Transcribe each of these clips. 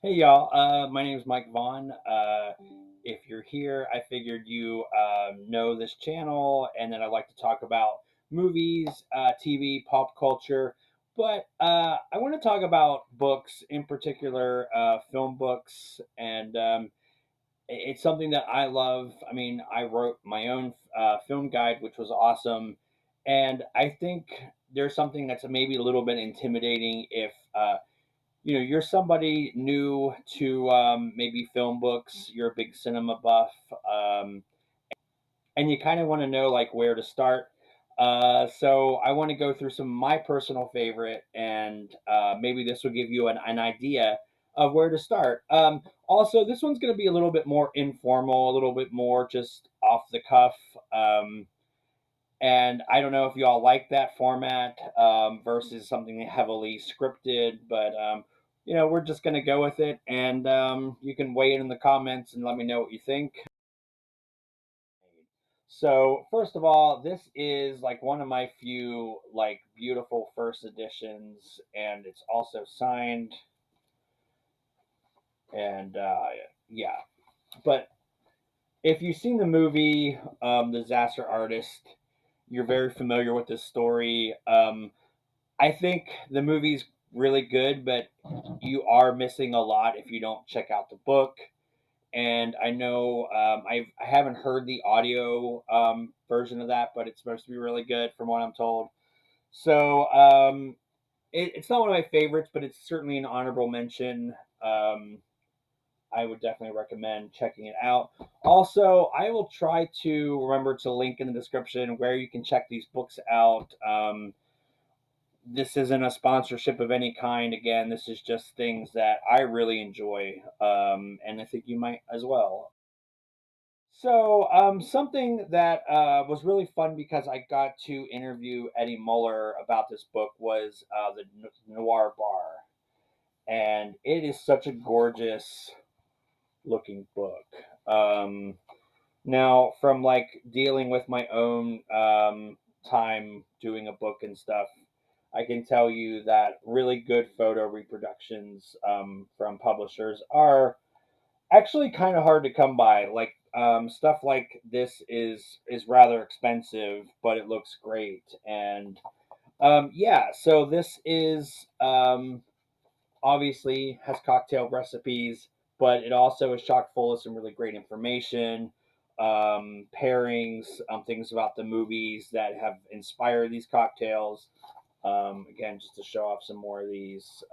Hey y'all, my name is Mike Vaughn. If you're here, I figured you know this channel and that I like to talk about movies, TV, pop culture. But I want to talk about books, in particular, film books, and it's something that I love. I mean, I wrote my own film guide, which was awesome, and I think there's something that's maybe a little bit intimidating if you're somebody new to maybe film books, you're a big cinema buff, um, and you kind of want to know like where to start. So I want to go through some of my personal favorite, and maybe this will give you an idea of where to start. Also, this one's going to be a little bit more informal, a little bit more just off the cuff. And I don't know if y'all like that format versus something heavily scripted, but we're just gonna go with it, and you can weigh in the comments and let me know what you think. So first of all, this is like one of my few like beautiful first editions, and it's also signed, and yeah. But if you've seen the movie Disaster Artist, you're very familiar with this story. I think the movie's really good, but you are missing a lot if you don't check out the book. And I know I haven't heard the audio version of that, but it's supposed to be really good from what I'm told. So it's not one of my favorites, but it's certainly an honorable mention. Um, I would definitely recommend checking it out. Also, I will try to remember to link in the description where you can check these books out. This isn't a sponsorship of any kind. Again, this is just things that I really enjoy, and I think you might as well. So, something that was really fun because I got to interview Eddie Muller about this book was the Noir Bar, and it is such a gorgeous looking book. Um, Now, from like dealing with my own time doing a book and stuff, I can tell you that really good photo reproductions from publishers are actually kind of hard to come by. Like stuff like this is rather expensive, but it looks great. And yeah, so this is obviously has cocktail recipes, but it also is chock full of some really great information, pairings, things about the movies that have inspired these cocktails. Again, just to show off some more of these,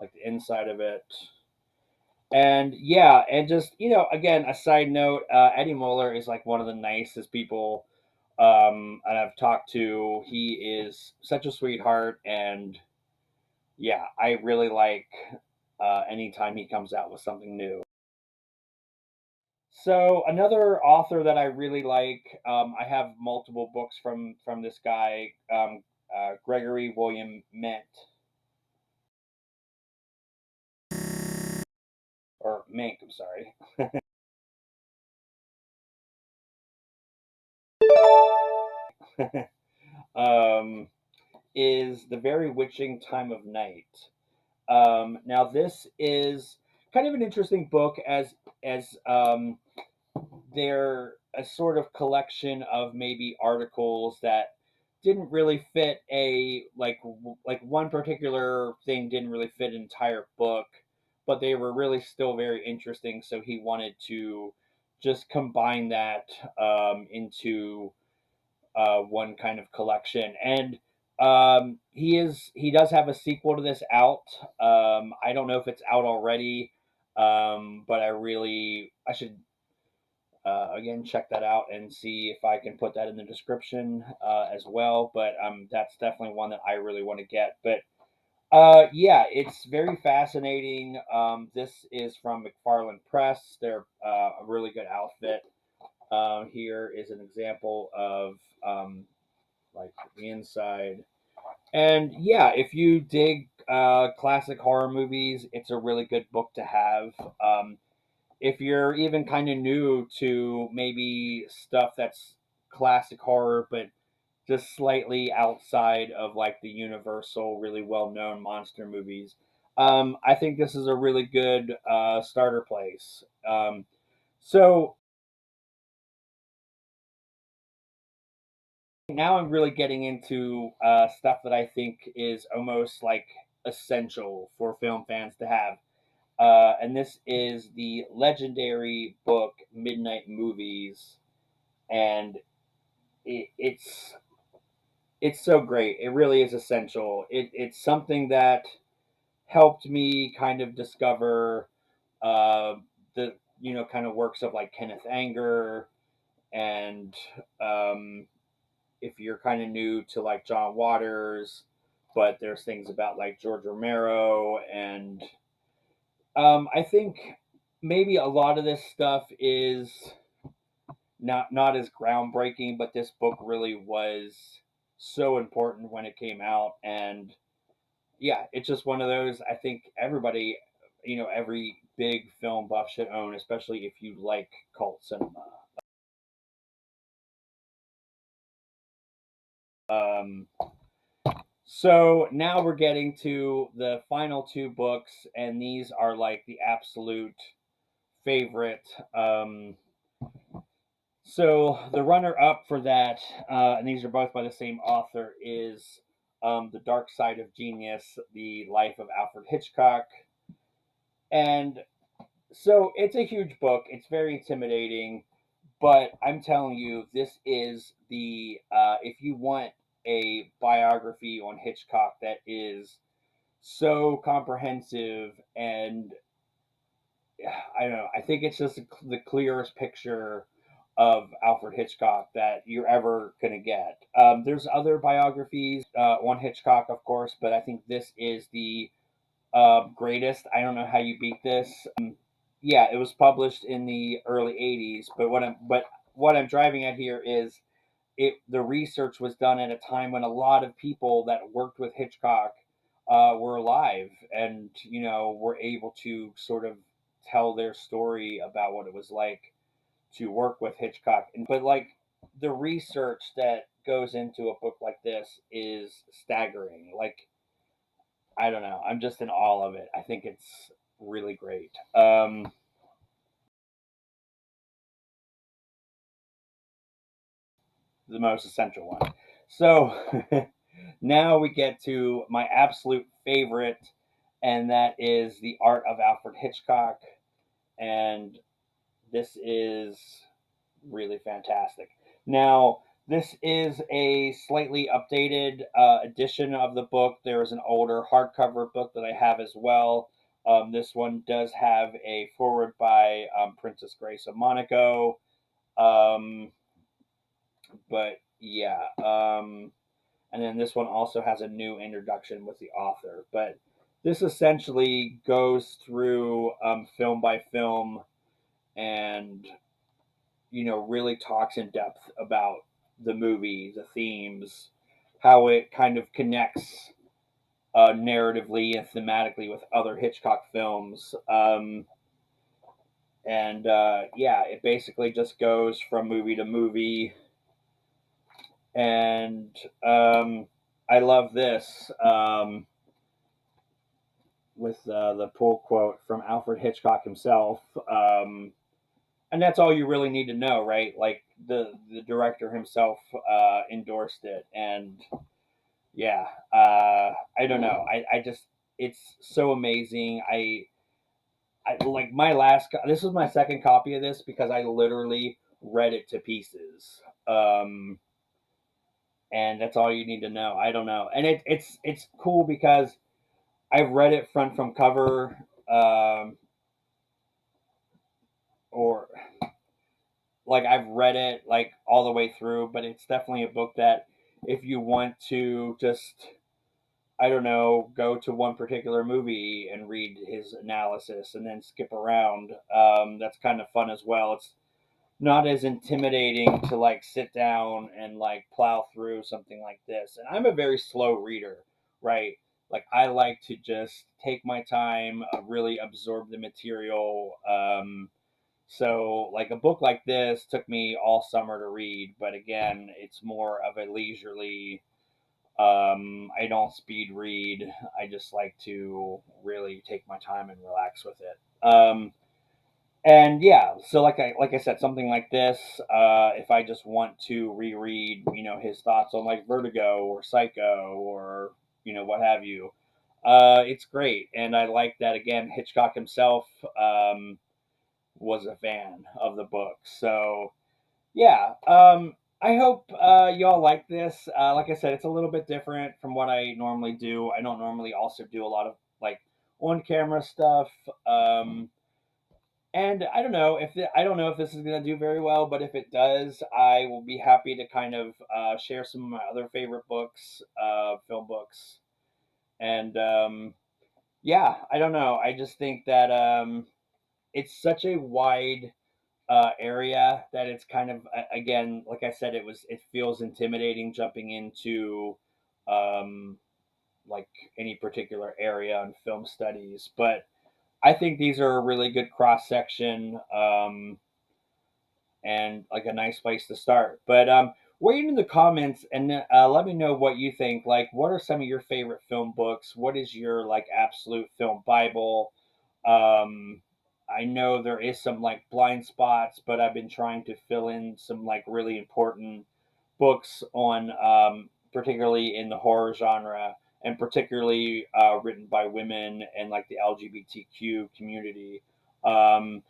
like the inside of it. And yeah, and just, again, a side note, Eddie Muller is like one of the nicest people and I've talked to. He is such a sweetheart, and yeah, I really like anytime he comes out with something new. So another author that I really like, I have multiple books from this guy, Gregory William Ment or Mink. I'm sorry. um, is The Very Witching Time of Night. Now this is kind of an interesting book as they're a sort of collection of maybe articles that didn't really fit a like one particular thing didn't really fit an entire book, but they were really still very interesting. So he wanted to just combine that into one kind of collection. And he does have a sequel to this out. I don't know if it's out already, but I should again check that out and see if I can put that in the description as well. But that's definitely one that I really want to get. But yeah, it's very fascinating. This is from McFarland Press. They're a really good outfit. Here is an example of like the inside. And yeah, if you dig classic horror movies, it's a really good book to have. If you're even kind of new to maybe stuff that's classic horror, but just slightly outside of like the universal, really well known monster movies, I think this is a really good starter place. So now I'm really getting into stuff that I think is almost like essential for film fans to have. And this is the legendary book Midnight Movies, and it's so great. It really is essential. It's something that helped me kind of discover uh, the kind of works of like Kenneth Anger, and um, if you're kind of new to like John Waters, but there's things about like George Romero, and I think maybe a lot of this stuff is not as groundbreaking, but this book really was so important when it came out, and yeah, it's just one of those. I think everybody, every big film buff should own, especially if you like cult cinema. Um, so now we're getting to the final two books, and these are like the absolute favorite. So the runner up for that, and these are both by the same author, is The Dark Side of Genius, The Life of Alfred Hitchcock. And so it's a huge book. It's very intimidating, but I'm telling you, this is if you want a biography on Hitchcock that is so comprehensive, and I don't know, I think it's just the clearest picture of Alfred Hitchcock that you're ever going to get. There's other biographies on Hitchcock, of course, but I think this is the greatest. I don't know how you beat this. Yeah, it was published in the early '80s, but what I'm driving at here is the research was done at a time when a lot of people that worked with Hitchcock were alive, and were able to sort of tell their story about what it was like to work with Hitchcock. But like the research that goes into a book like this is staggering. Like I don't know, I'm just in awe of it. I think it's really great. The most essential one. So now we get to my absolute favorite, and that is The Art of Alfred Hitchcock. And this is really fantastic. Now, this is a slightly updated edition of the book. There is an older hardcover book that I have as well. This one does have a foreword by Princess Grace of Monaco. Um, but yeah, and then this one also has a new introduction with the author. But this essentially goes through film by film, and really talks in depth about the movie, the themes, how it kind of connects narratively and thematically with other Hitchcock films. And yeah, it basically just goes from movie to movie. And I love this with the pull quote from Alfred Hitchcock himself. And that's all you really need to know, right? Like the director himself endorsed it, and yeah, I don't know. I just it's so amazing. I like my this was my second copy of this because I literally read it to pieces. And that's all you need to know. I don't know, and it's cool because I've read it front from cover, or like I've read it like all the way through, but it's definitely a book that if you want to just I don't know, go to one particular movie and read his analysis and then skip around. That's kind of fun as well. It's not as intimidating to like sit down and like plow through something like this. And I'm a very slow reader, right? Like I like to just take my time, really absorb the material. So like a book like this took me all summer to read, but again, it's more of a leisurely I don't speed read. I just like to really take my time and relax with it. And yeah, so like I said, something like this, if I just want to reread, his thoughts on like Vertigo or Psycho or what have you, it's great. And I like that again. Hitchcock himself was a fan of the book, so yeah. I hope y'all like this. Like I said, it's a little bit different from what I normally do. I don't normally also do a lot of like on camera stuff. And I don't know if this is gonna do very well, but if it does, I will be happy to kind of share some of my other favorite books, film books, and yeah, I don't know. I just think that it's such a wide area that it's kind of again, like I said, it feels intimidating jumping into um, like any particular area on film studies, but I think these are a really good cross section. And like a nice place to start. But weigh in the comments and let me know what you think. Like, what are some of your favorite film books? What is your like absolute film Bible? Um, I know there is some like blind spots, but I've been trying to fill in some like really important books on, particularly in the horror genre, and particularly written by women and like the LGBTQ community. Um,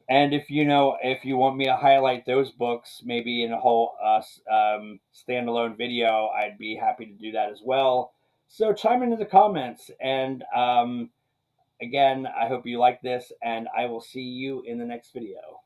and if you want me to highlight those books, maybe in a whole standalone video, I'd be happy to do that as well. So chime into the comments. And again, I hope you like this, and I will see you in the next video.